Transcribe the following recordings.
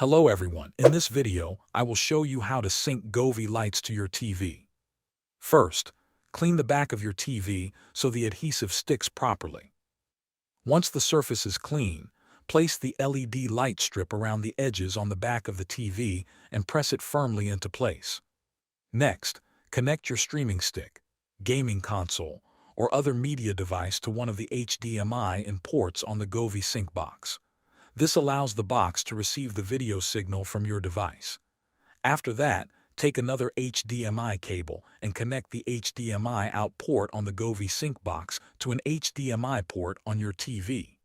Hello everyone, in this video, I will show you how to sync Govee lights to your TV. First, clean the back of your TV so the adhesive sticks properly. Once the surface is clean, place the LED light strip around the edges on the back of the TV and press it firmly into place. Next, connect your streaming stick, gaming console, or other media device to one of the HDMI in ports on the Govee sync box. This allows the box to receive the video signal from your device. After that, take another HDMI cable and connect the HDMI out port on the Govee sync box to an HDMI port on your TV.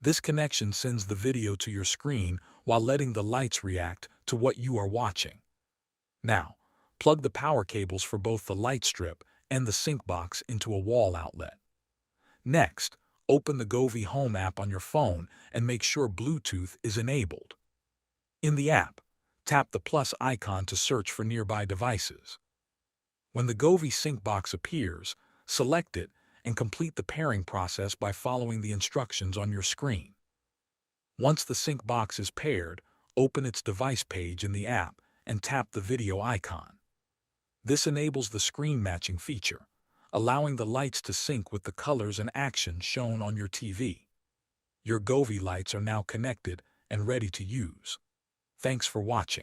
This connection sends the video to your screen while letting the lights react to what you are watching. Now, plug the power cables for both the light strip and the sync box into a wall outlet. Next, open the Govee Home app on your phone and make sure Bluetooth is enabled. In the app, tap the plus icon to search for nearby devices. When the Govee sync box appears, select it and complete the pairing process by following the instructions on your screen. Once the sync box is paired, open its device page in the app and tap the video icon. This enables the screen matching feature, allowing the lights to sync with the colors and action shown on your TV. Your Govee lights are now connected and ready to use. Thanks for watching.